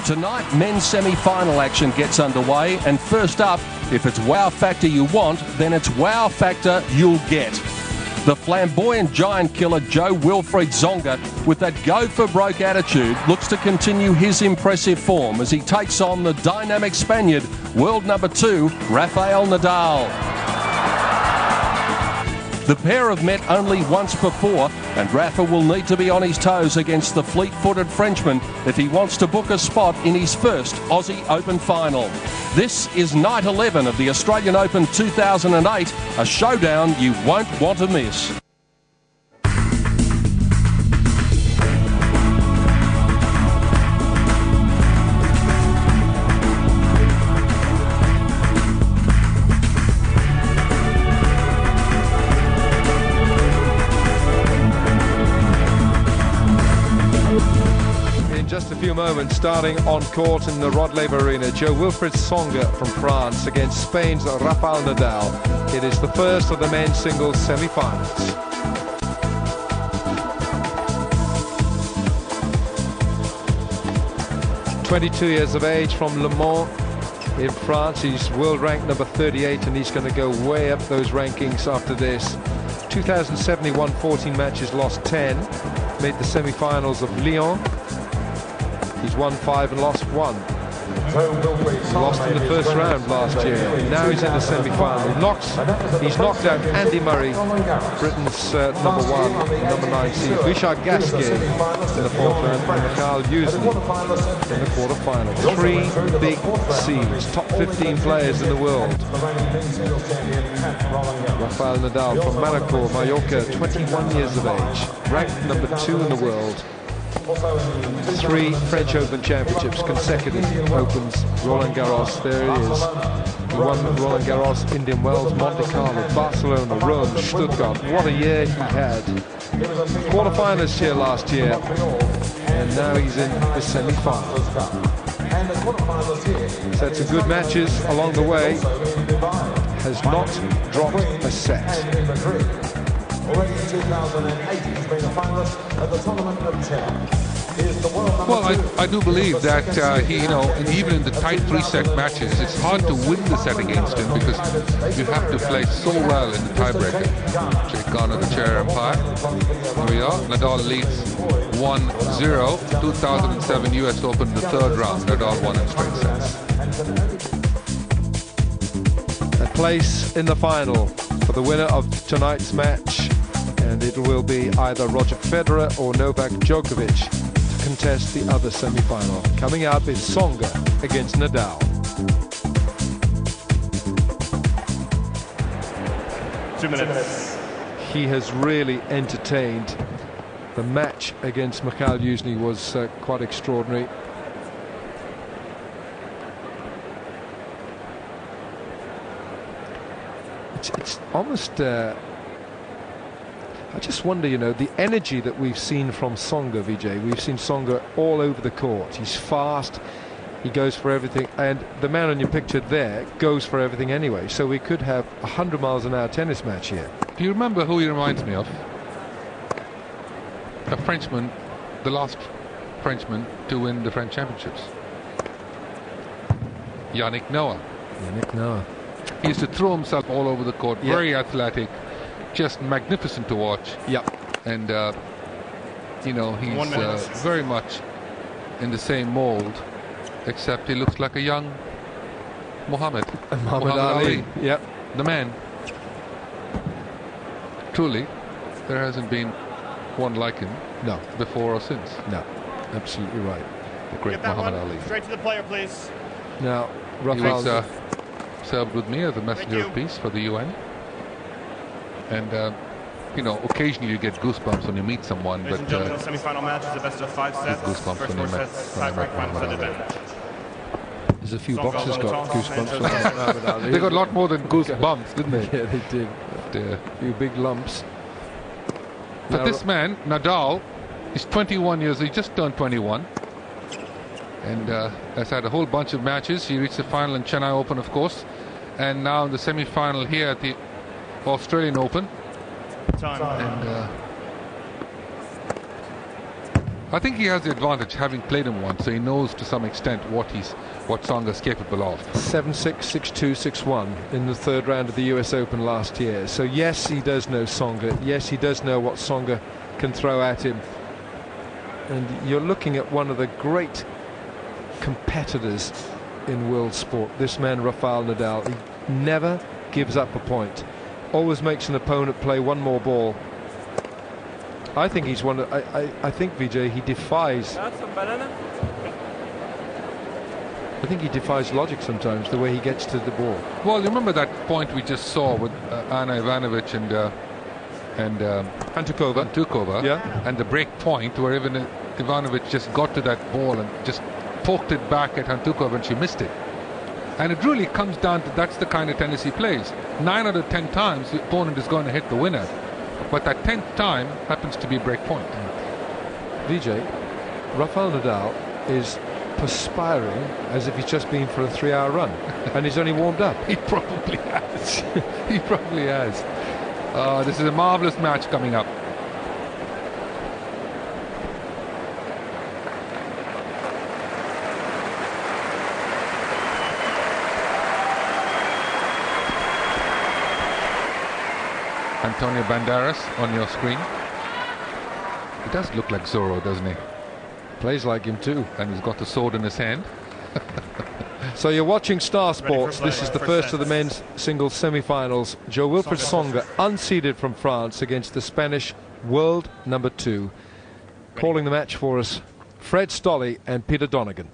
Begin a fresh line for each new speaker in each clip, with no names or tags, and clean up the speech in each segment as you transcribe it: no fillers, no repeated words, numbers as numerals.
Tonight, men's semi-final action gets underway, and first up, if it's wow factor you want, then it's wow factor you'll get. The flamboyant giant killer Joe Wilfried Tsonga, with that go-for-broke attitude, looks to continue his impressive form as he takes on the dynamic Spaniard, world number 2, Rafael Nadal. The pair have met only once before, and Rafa will need to be on his toes against the fleet-footed Frenchman if he wants to book a spot in his first Aussie Open final. This is night 11 of the Australian Open 2008, a showdown you won't want to miss.
Just a few moments, starting on court in the Rod Laver Arena, Joe Wilfried Tsonga from France against Spain's Rafael Nadal. It is the first of the men's singles semi-finals. He's 22 years of age, from Le Mans in France. He's world ranked number 38, and he's going to go way up those rankings after this. 2007 he won 14 matches, lost 10, made the semi-finals of Lyon. He's won 5 and lost 1. He lost in the first round last year. Now he's in the semi-final. He's knocked out Andy Murray, Britain's number 1, number 9 seed, Richard Gasquet in the fourth round, and Mikhail Yuzny in the quarter-final. 3 big seeds, top 15 players in the world. Rafael Nadal from Monaco, Mallorca, 21 years of age, ranked number 2 in the world. 3 French Open championships, consecutive Opens, Roland Garros, there it is. He won Roland Garros, Indian Wells, Monte Carlo, Barcelona, Rome, Stuttgart. What a year he had. Quarterfinalist here last year, and now he's in the semi-finals. He's had some good matches along the way, has not dropped a set.
Already in 2008, he's been a finalist at the tournament of 10.
Well, I do believe that he, even in the tight 3-set matches, it's hard to win the set against him because you have to play so well in the tiebreaker. Jake Garner, the chair umpire. Here we are. Nadal leads 1-0. 2007 US Open, the 3rd round. Nadal won in straight sets.
A place in the final for the winner of tonight's match, and it will be either Roger Federer or Novak Djokovic to contest the other semi-final. Coming up is Tsonga against Nadal.
2 minutes.
He has really entertained. The match against Mikhail Yuzny was quite extraordinary. It's almost, I just wonder, the energy that we've seen from Tsonga, Vijay. We've seen Tsonga all over the court. He's fast, he goes for everything, and the man on your picture there goes for everything anyway. So we could have 100 miles an hour tennis match here.
Do you remember who he reminds me of? A Frenchman, the last Frenchman to win the French championships. Yannick Noah.
Yannick Noah.
He used to throw himself all over the court, very athletic, just magnificent to watch.
Yeah.
And, he's very much in the same mold, except he looks like a young Muhammad Ali.
Yep.
The man. Truly, there hasn't been one like him.
No.
Before or since.
No. Absolutely right.
The great Muhammad Ali.
Straight to the player, please.
Now,
He
Rafael
served with me as a messenger of peace for the UN, and occasionally you get goosebumps when you meet someone.
Ladies and gentlemen, the semi-final match is a best of 5 sets.
Goosebumps
First
when you
4
met
sets, tie-break, final set event.
There's a few boxers got goosebumps.
They got a lot more than goosebumps, didn't they?
Yeah, they did.
A
few big lumps.
But
Now,
this man, Nadal, is 21 years. He just turned 21. And has had a whole bunch of matches. He reached the final in Chennai Open, of course, and now in the semi-final here at the Australian Open.
Time.
And I think he has the advantage having played him once, so he knows to some extent what Tsonga's capable of.
7-6, 6-2, 6-1 in the third round of the US Open last year. So yes, he does know Tsonga. Yes, he does know what Tsonga can throw at him. And you're looking at one of the great competitors in world sport. This man, Rafael Nadal, he never gives up a point. Always makes an opponent play one more ball. I think he's one. I think, Vijay, he defies. I think he defies logic sometimes, the way he gets to the ball.
Well, you remember that point we just saw with Ana Ivanovic and Antukova,
yeah,
and the break point where even Ivanovic just got to that ball and just poked it back at Antukova and she missed it. And it really comes down to that's the kind of tennis he plays. 9 out of 10 times the opponent is going to hit the winner, but that 10th time happens to be break point.
Vijay, Rafael Nadal is perspiring as if he's just been for a 3-hour run and he's only warmed up.
He probably has. He probably has. This is a marvelous match coming up. Antonio Banderas on your screen. He does look like Zorro, doesn't he?
Plays like him too.
And he's got the sword in his hand.
So you're watching Star Sports. This is the first of the men's singles semi-finals. Wilfried Tsonga, unseeded from France, against the Spanish world number 2. Calling the match for us, Fred Stolle and Peter Donegan.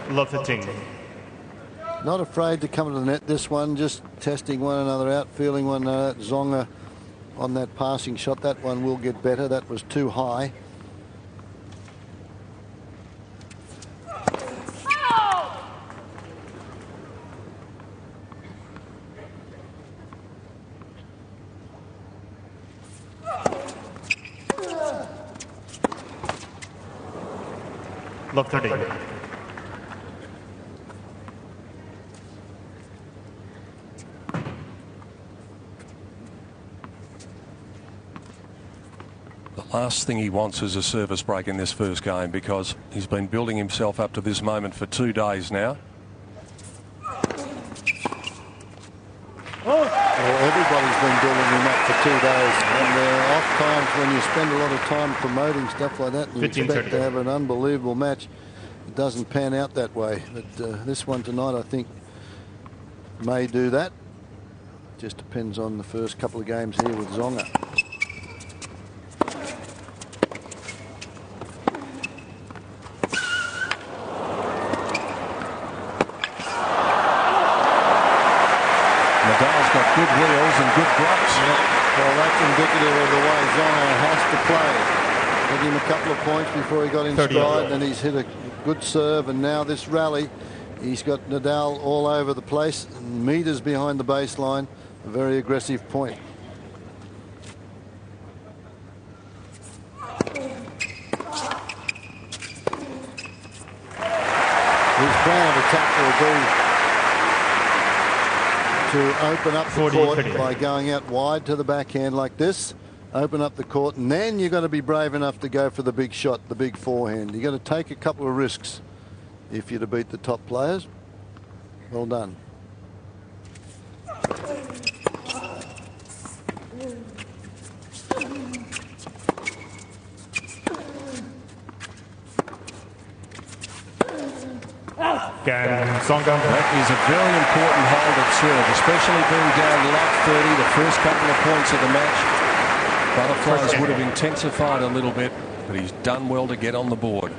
Love 15.
Not afraid to come to the net. This one just testing one another out, feeling one another. Tsonga on that passing shot. That one will get better. That was too high.
Love 30.
The last thing he wants is a service break in this first game, because he's been building himself up to this moment for 2 days now.
Well, everybody's been building him up for 2 days, and off times when you spend a lot of time promoting stuff like that and you expect to have an unbelievable match, it doesn't pan out that way. But this one tonight, I think, may do that. Just depends on the first couple of games here with Tsonga.
Nadal's got good wheels and good gloves.
Well, that's indicative of the way Tsonga has to play. Hit him a couple of points before he got in stride, and he's hit a good serve, and now this rally, he's got Nadal all over the place, meters behind the baseline, a very aggressive point. His plan of attack will be to open up the court by going out wide to the backhand like this, open up the court, and then you've got to be brave enough to go for the big shot, the big forehand. You've got to take a couple of risks if you're to beat the top players. Well done.
Tsonga.
That is a very important hold of serve, especially being down love 30, the first couple of points of the match. Butterflies would have intensified a little bit, but he's done well to get on the board.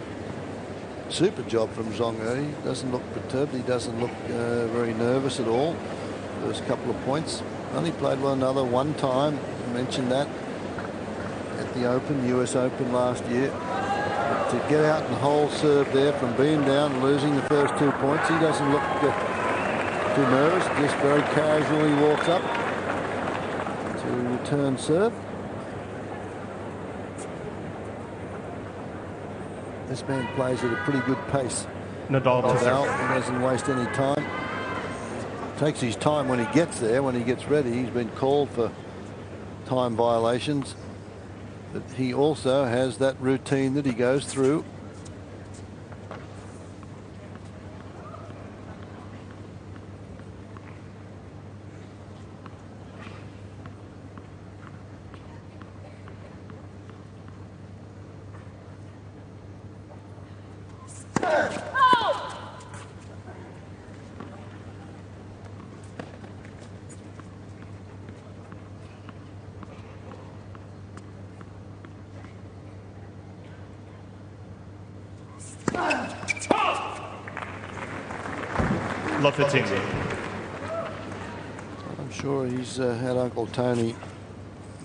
Super job from Tsonga. He doesn't look perturbed. He doesn't look very nervous at all. First couple of points. Only played one another one time. I mentioned that at the Open, US Open last year. to get out and hold serve there from being down and losing the first 2 points. He doesn't look too nervous, just very casually walks up to return serve. This man plays at a pretty good pace.
Nadal to serve.
He doesn't waste any time. Takes his time when he gets there, when he gets ready. He's been called for time violations. But he also has that routine that he goes through.
Love 15.
I'm sure he's had Uncle Tony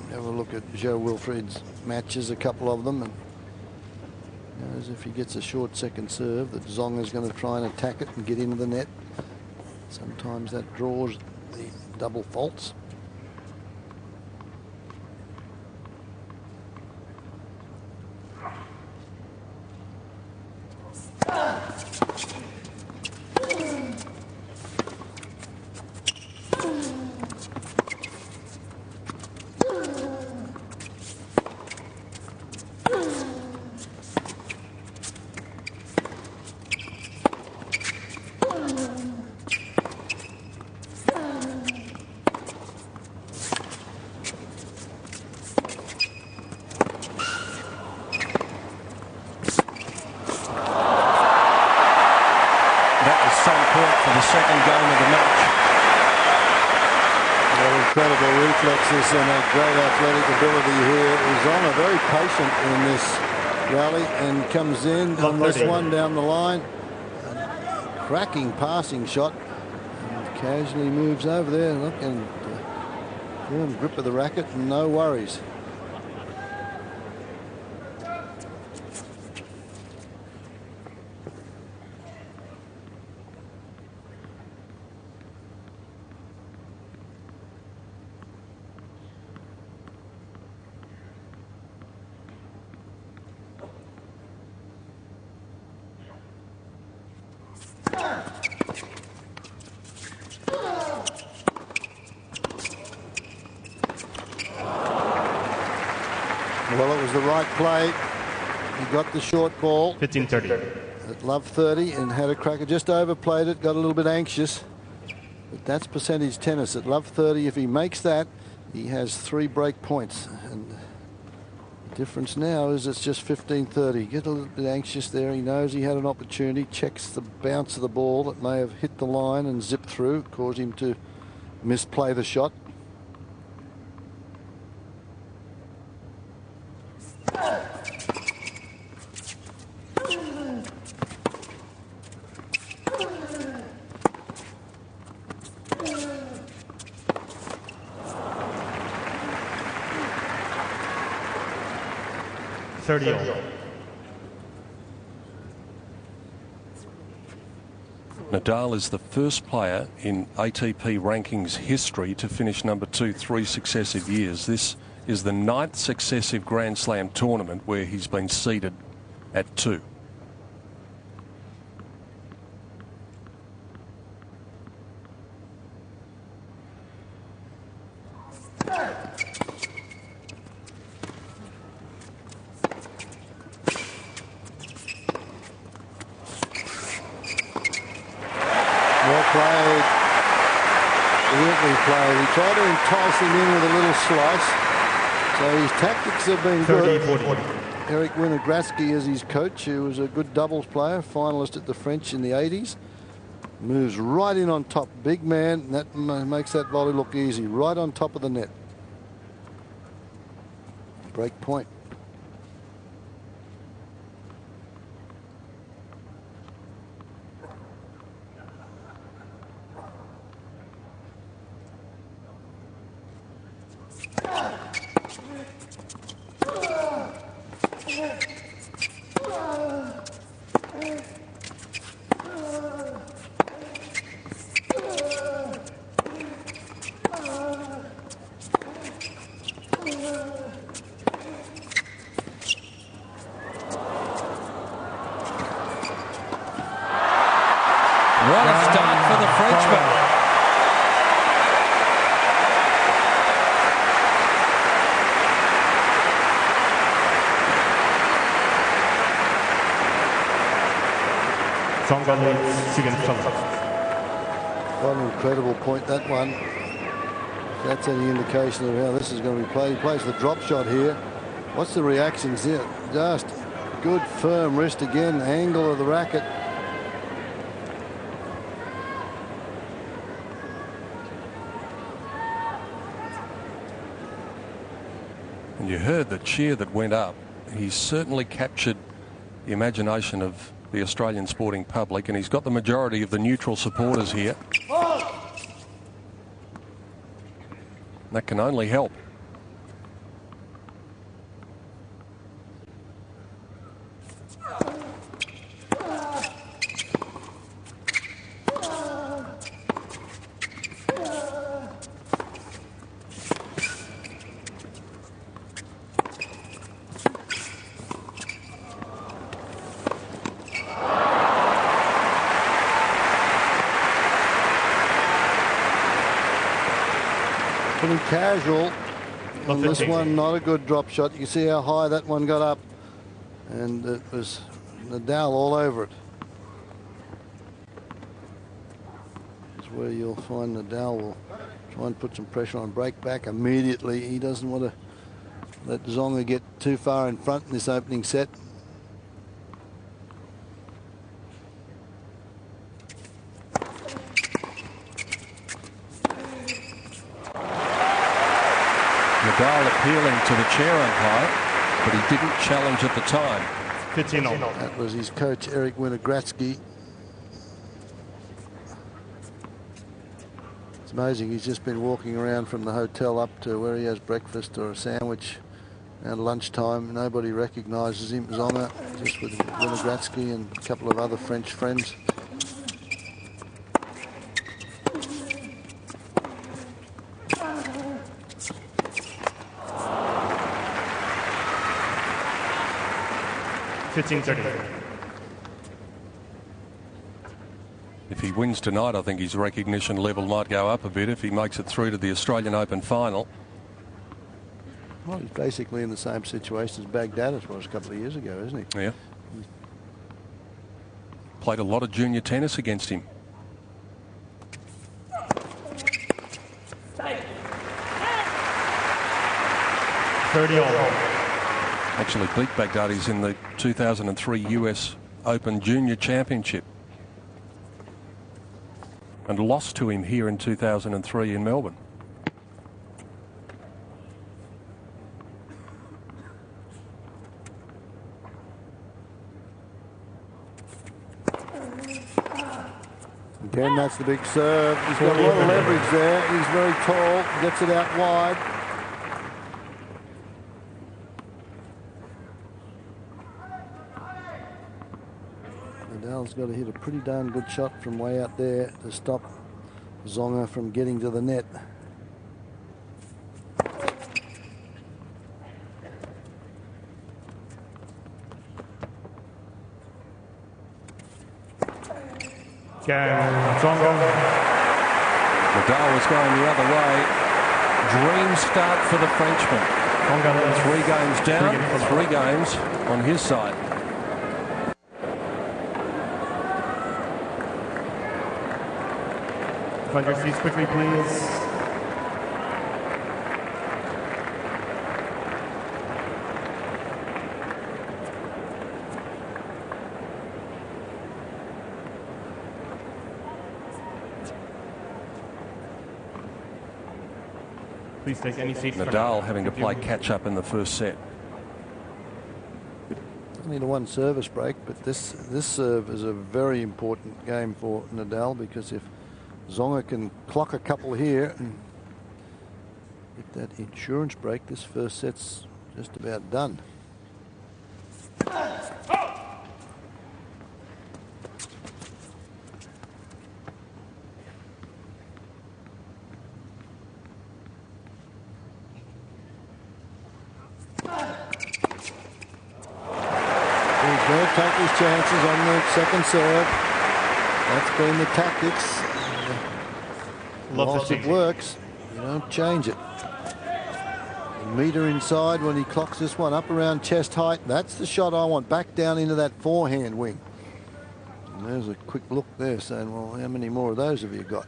have a look at Joe Wilfried's matches, a couple of them, and knows if he gets a short second serve that Tsonga's going to try and attack it and get into the net. Sometimes that draws the double faults. Incredible reflexes and a great athletic ability here. Tsonga very patient in this rally and comes in on this one down the line. A cracking passing shot and casually moves over there. Look, and firm grip of the racket and no worries. Well, it was the right play. He got the short ball.
15-30.
At love 30 and had a cracker. Just overplayed it, got a little bit anxious. But that's percentage tennis. At love 30, if he makes that, he has 3 break points. And the difference now is it's just 15-30. Get a little bit anxious there. He knows he had an opportunity. Checks the bounce of the ball that may have hit the line and zipped through. Caused him to misplay the shot.
Nadal is the first player in ATP rankings history to finish number 2 3 successive years. This is the 9th successive Grand Slam tournament where he's been seeded at 2.
Played. He tried to entice him in with a little slice. So his tactics have been good.
30-40.
Eric Winograski is his coach, who was a good doubles player, finalist at the French in the 80s. Moves right in on top. Big man. That makes that volley look easy. Right on top of the net. Break point.
What a start for the Frenchman.
Tsonga leads against Tsonga.
What an incredible point, that one. If that's any indication of how this is going to be played. He plays the drop shot here. What's the reactions here? Just good firm wrist again, angle of the racket.
And you heard the cheer that went up. He's certainly captured the imagination of the Australian sporting public, and he's got the majority of the neutral supporters here. That can only help.
Pretty casual on this one, not a good drop shot. You can see how high that one got up, and it was Nadal all over it. This is where you'll find Nadal will try and put some pressure on, break back immediately. He doesn't want to let Tsonga get too far in front in this opening set.
Nadal appealing to the chair umpire, but he didn't challenge at the time.
15 on.
That was his coach, Eric Winogradsky. It's amazing, he's just been walking around from the hotel up to where he has breakfast or a sandwich at lunchtime. Nobody recognises him. Tsonga, just with Winogradsky and a couple of other French friends.
If he wins tonight, I think his recognition level might go up a bit if he makes it through to the Australian Open final.
Well, he's basically in the same situation as Baghdad was a couple of years ago, isn't he?
Yeah. Played a lot of junior tennis against him. Actually beat Baghdadis in the 2003 US Open Junior Championship and lost to him here in 2003 in Melbourne.
Again, that's the big serve. He's got a lot of leverage there. He's very tall, gets it out wide. Nadal's got to hit a pretty darn good shot from way out there to stop Tsonga from getting to the net.
Tsonga.
Nadal was going the other way. Dream start for the Frenchman. 3 games down, 3 games on his side.
Find your seats quickly, please. Please take any seats.
Nadal having to play catch up in the first set.
Only the one service break, but this serve is a very important game for Nadal, because if Tsonga can clock a couple here and get that insurance break, this first set's just about done. He's going to take his chances on the second serve. That's been the tactics. Whilst it works, you don't change it. Meter inside when he clocks this one up around chest height. That's the shot I want. Back down into that forehand wing. And there's a quick look there saying, well, how many more of those have you got?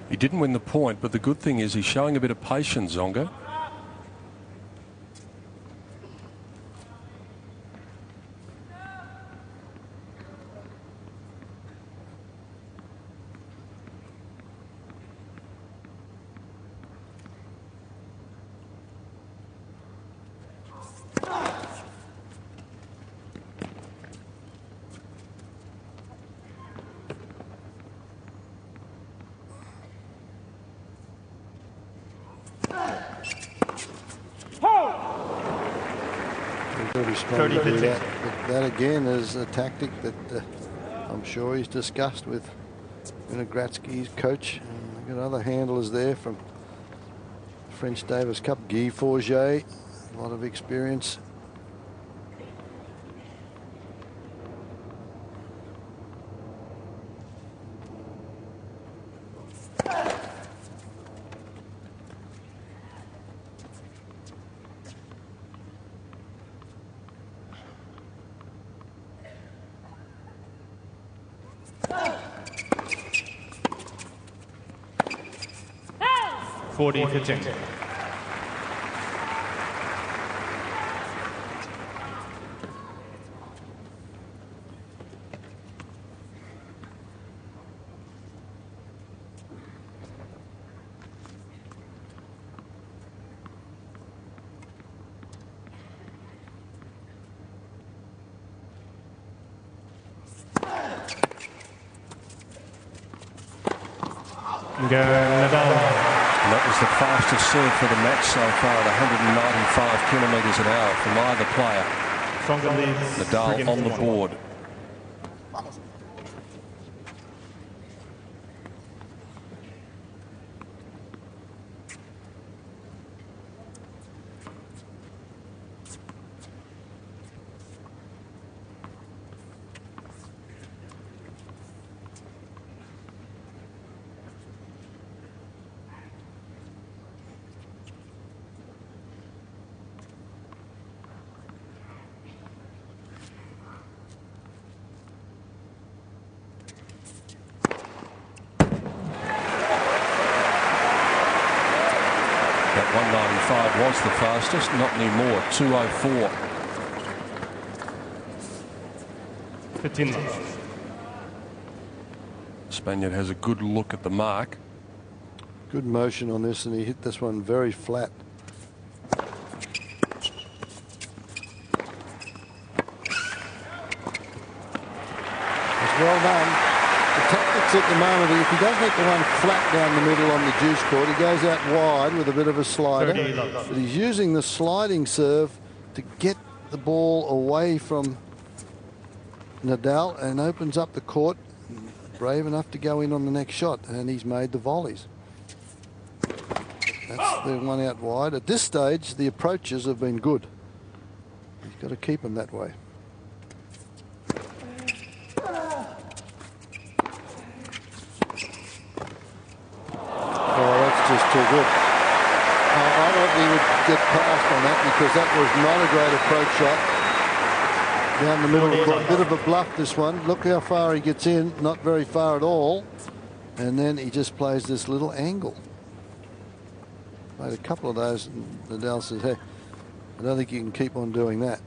He didn't win the point, but the good thing is he's showing a bit of patience, Tsonga. Very strong to do that. But that again is a tactic that I'm sure he's discussed with Gratzky's coach. And we've got other handlers there from the French Davis Cup. Guy Forget, a lot of experience.
Nadal.
And that was the fastest serve for the match so far at 195 kilometres an hour from either player.
Tsonga leads.
Nadal on the board. That 195 was the fastest, not anymore. 204.
15 left.
Spaniard has a good look at the mark.
Good motion on this, and he hit this one very flat. It's well done. The tactics at the moment, if he doesn't hit the one flat down the middle on the juice court, he goes out wide with a bit of a slider. But he's using the sliding serve to get the ball away from Nadal and opens up the court. Brave enough to go in on the next shot, and he's made the volleys. That's the one out wide. At this stage, the approaches have been good. He's got to keep them that way. Just too good. I thought he would get past on that because that was not a great approach shot. Down the middle of the court. Bit of a bluff, this one. Look how far he gets in. Not very far at all. And then he just plays this little angle. Played a couple of those, and Nadal says, hey, I don't think you can keep on doing that.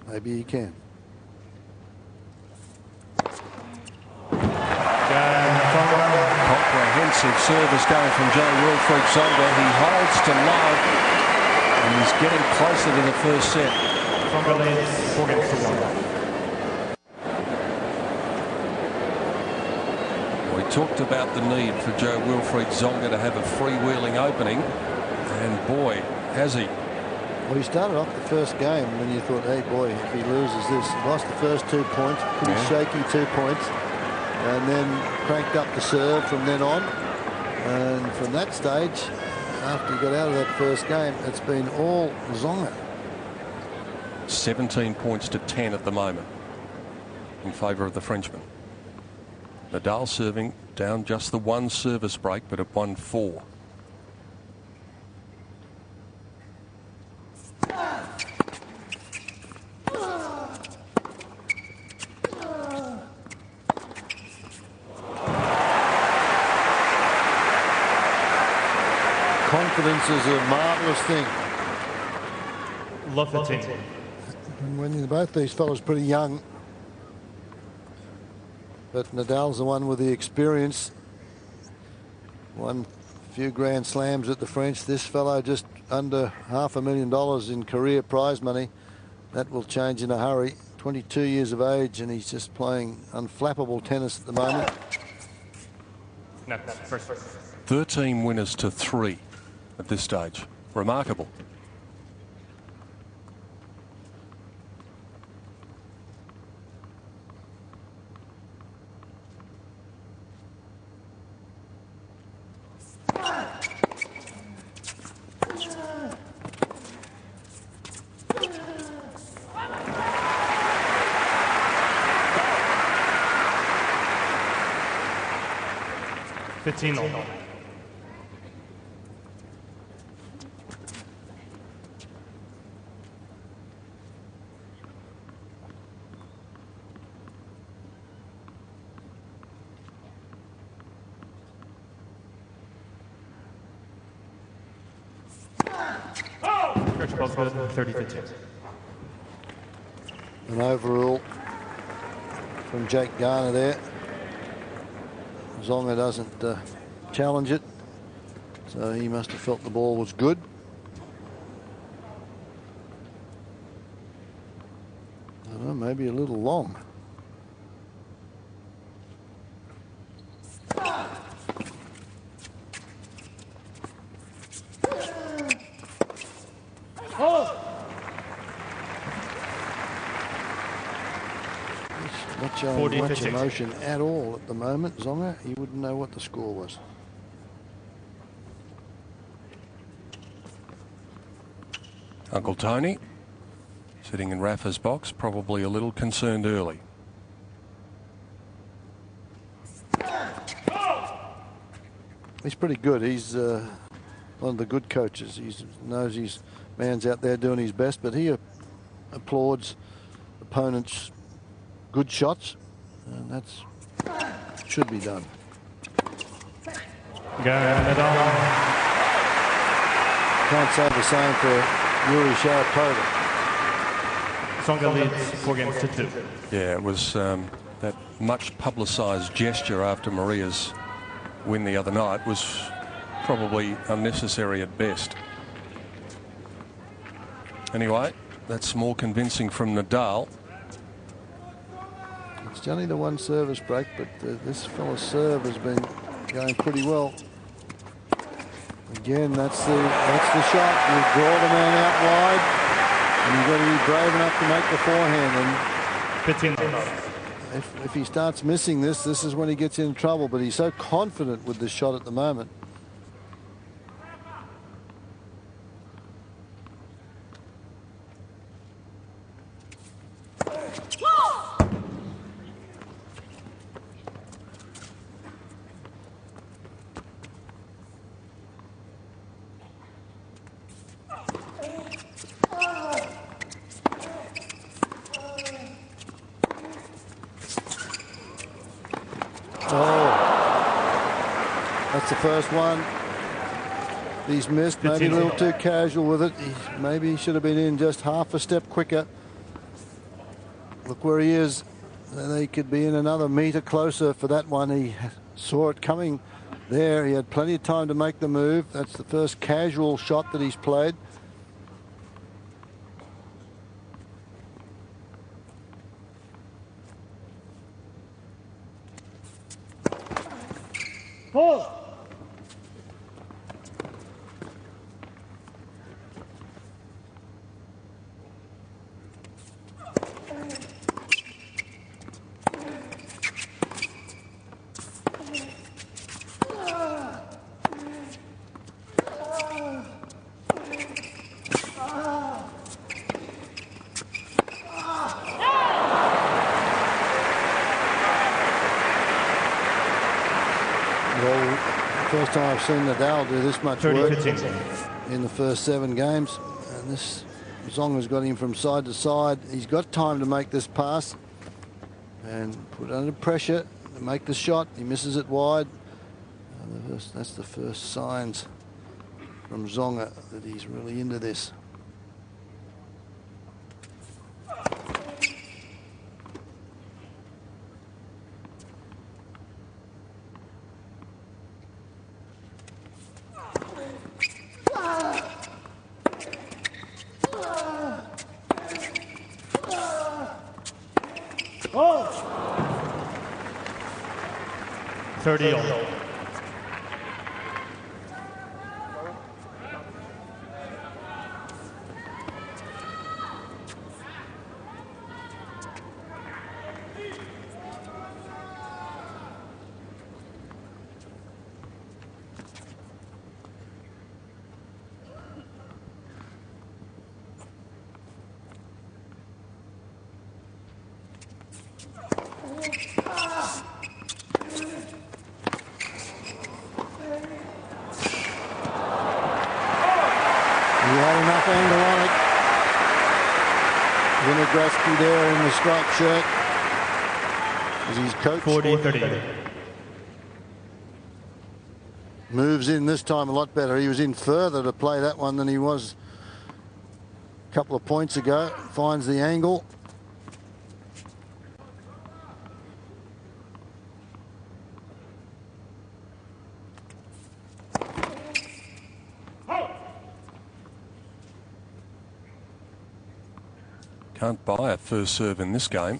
Maybe he can.
aggressive service going from Wilfried Tsonga. He holds to love, and he's getting closer to the first set.
Tsonga leads 4-1.
We talked about the need for Wilfried Tsonga to have a freewheeling opening, and boy, has he.
Well, he started off the first game when you thought, hey boy, if he loses this, he lost the first 2 points, pretty shaky 2 points, and then cranked up the serve from then on. And from that stage, after he got out of that first game, it's been all Tsonga.
17 points to 10 at the moment in favour of the Frenchman. Nadal serving down just the one service break, but at 1-4.
Confidence is a marvellous thing.
Love the team.
And when both these fellows pretty young, but Nadal's the one with the experience. Won a few Grand Slams at the French. This fellow just under $500,000 in career prize money. That will change in a hurry. 22 years of age, and he's just playing unflappable tennis at the moment.
13 winners to 3 at this stage. Remarkable.
An overrule from Jake Garner there. Tsonga doesn't challenge it, so he must have felt the ball was good. I don't know, maybe a little long. Not showing much emotion at all at the moment, Tsonga. He wouldn't know what the score was.
Uncle Tony sitting in Rafa's box, probably a little concerned early.
He's pretty good. He's one of the good coaches. He knows his man's out there doing his best, but he applauds opponents' good shots, and that's should be done.
Nadal.
Can't say the same for Yuri Sharapova.
Tsonga leads 4-2.
Yeah, it was that much publicised gesture after Maria's win the other night was probably unnecessary at best. Anyway, that's more convincing from Nadal.
It's only the one service break, but this fella's serve has been going pretty well. Again, that's the shot. You draw the man out wide, and you've got to be brave enough to make the forehand. And if he starts missing this is when he gets in trouble. But he's so confident with this shot at the moment. That's the first one. He's missed, maybe a little too casual with it. Maybe he should have been in just half a step quicker. Look where he is. And he could be in another metre closer for that one. He Saw it coming there. He had plenty of time to make the move. That's the first casual shot that he's played.
Ball.
First time I've seen Nadal do this much work
30-15.
in the first 7 games. And this Tsonga's got him from side to side. He's got time to make this pass and put under pressure to make the shot. He misses it wide. That's the first signs from Tsonga that he's really into this.
Oh. 30-all.
He had enough angle on it. Winograsky there in the striped shirt as he's coached.
40-30.
Moves in this time a lot better. He was in further to play that one than he was a couple of points ago. Finds the angle.
Can't buy a first serve in this game.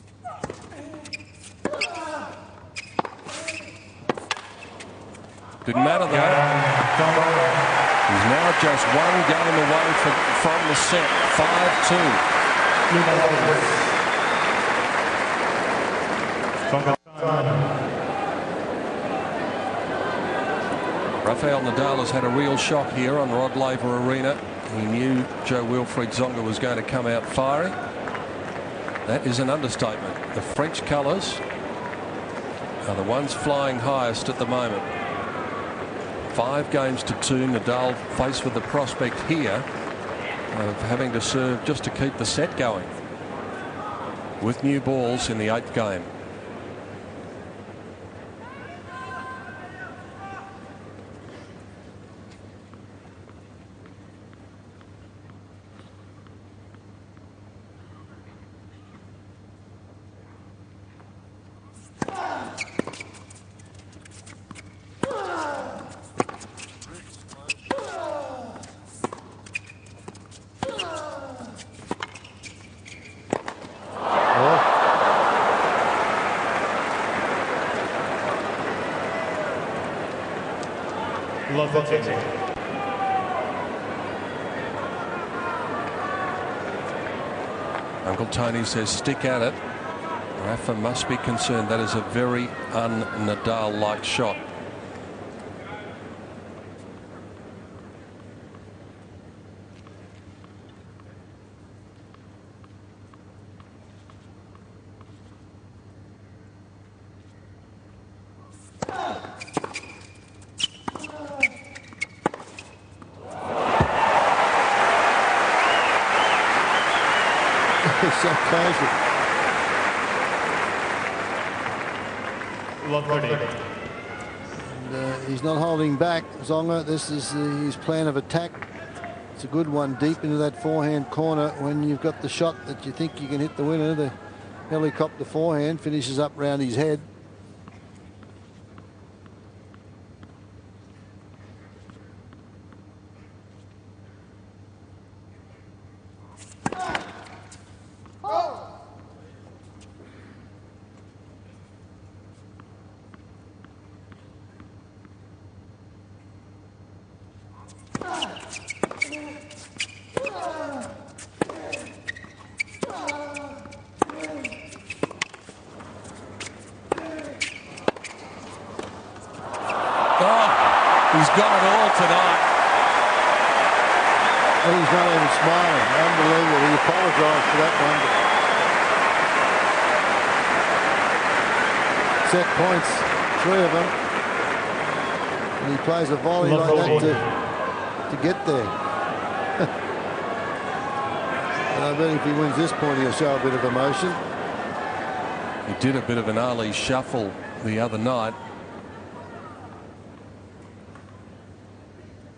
Didn't matter though. He's now just 1 game away from the set. 5-2. Rafael Nadal has had a real shock here on Rod Laver Arena. He knew Wilfried Tsonga was going to come out firing. That is an understatement. The French colours are the ones flying highest at the moment. 5-2. Nadal faced with the prospect here of having to serve just to keep the set going with new balls in the 8th game.
Love the team.
Uncle Tony says stick at it. Rafa must be concerned. That is a very un-Nadal-like shot.
So casual.
Love 30.
And he's not holding back. Tsonga, this is his plan of attack. It's a good one deep into that forehand corner. When you've got the shot that you think you can hit the winner, the helicopter forehand finishes up round his head.
Oh, he's got it all tonight.
And he's not even smiling. Unbelievable. He apologised for that one. Set points, 3 of them. And he plays a volley like that to get there. And I bet if he wins this point, he'll show a bit of emotion.
He did a bit of an Ali shuffle the other night.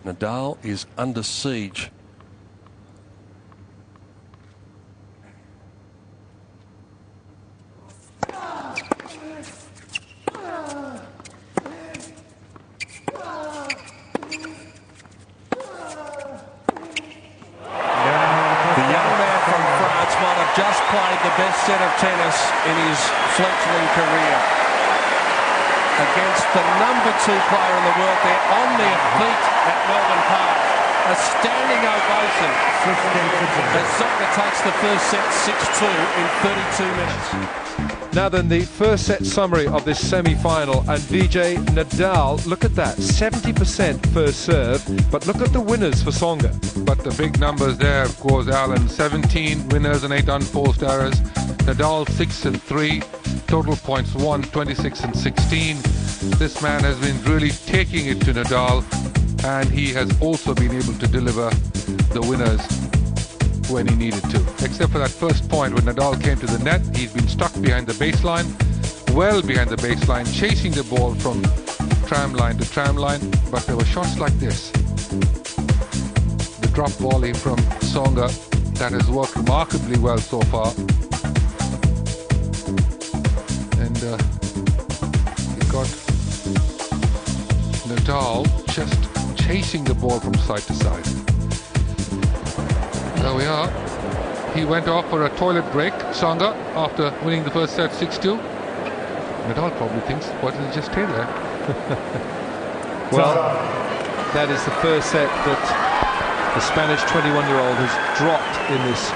Nadal is under siege. Just played the best set of tennis in his fledgling career against the #2 player in the world. They're on their feet at Melbourne Park. A standing ovation as Tsonga takes the first set 6-2 in 32 minutes.
Now then, the first set summary of this semi-final, and Vijay, Nadal, look at that, 70% first serve, but look at the winners for Tsonga.
But the big numbers there, of course, Alan, 17 winners and 8 unforced errors. Nadal 6 and 3, total points 1, 26 and 16. This man has been really taking it to Nadal, and he has also been able to deliver the winners when he needed to. Except for that first point when Nadal came to the net, he's been stuck behind the baseline, well behind the baseline, chasing the ball from tram line to tram line. But there were shots like this. The drop volley from Tsonga that has worked remarkably well so far. And he got Nadal just chasing the ball from side to side. There we are. He went off for a toilet break, Tsonga, after winning the first set 6-2. Nadal probably thinks, why did he just stay there?
Well, that is the first set that the Spanish 21-year-old has dropped in this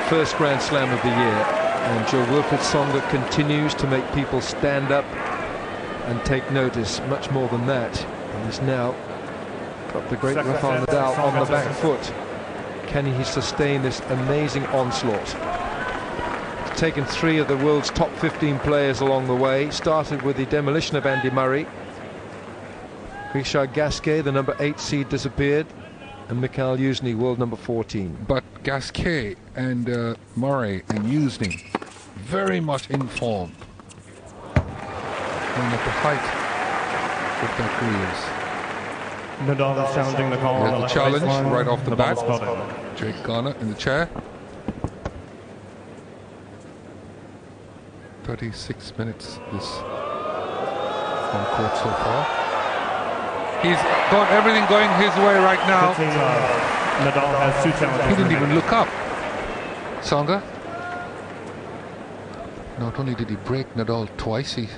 first Grand Slam of the year. And Wilfried Tsonga continues to make people stand up and take notice. Much more than that. And he's now got the great Rafael Nadal on the back foot. Can he sustain this amazing onslaught? He's taken 3 of the world's top 15 players along the way. Started with the demolition of Andy Murray. Richard Gasquet, the #8 seed, disappeared. And Mikhail Yuzny, world number 14.
But Gasquet and Murray and Yuzny very much in form. And at the height of their careers.
Nadal is challenging the call.
There's the challenge right off the bat.
Spotted.
Jake Garner in the chair. 36 minutes this on court so far. He's got everything going his way right now.
Nadal has 2 challenges.
He didn't even look up. Tsonga. Not only did he break Nadal twice, he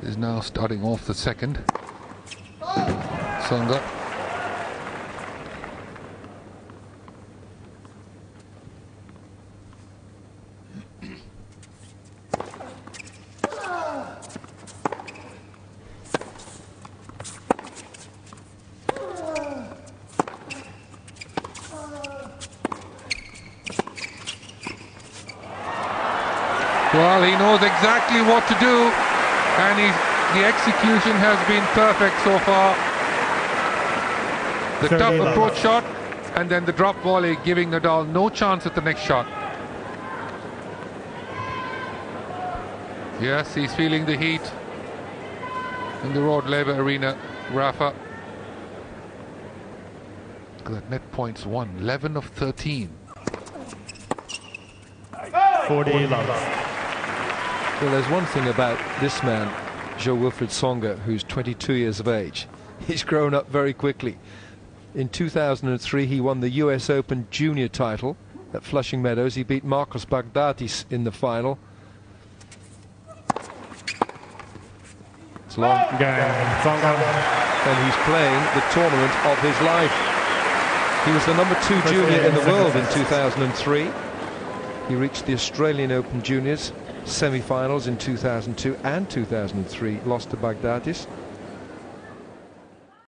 is now starting off the second. Tsonga. Well, he knows exactly what to do, and the execution has been perfect so far. The tough approach shot, and then the drop volley, giving Nadal no chance at the next shot. Yes, he's feeling the heat in the Rod Laver Arena, Rafa. Look at that, net points 1, 11 of 13.
40 love.
Well, there's one thing about this man, Wilfried Tsonga, who's 22 years of age. He's grown up very quickly. In 2003, he won the US Open Junior title at Flushing Meadows. He beat Marcos Baghdatis in the final. It's long. And he's playing the tournament of his life. He was the #2 junior in the world in 2003. He reached the Australian Open Juniors semi-finals in 2002 and 2003, lost to Baghdatis.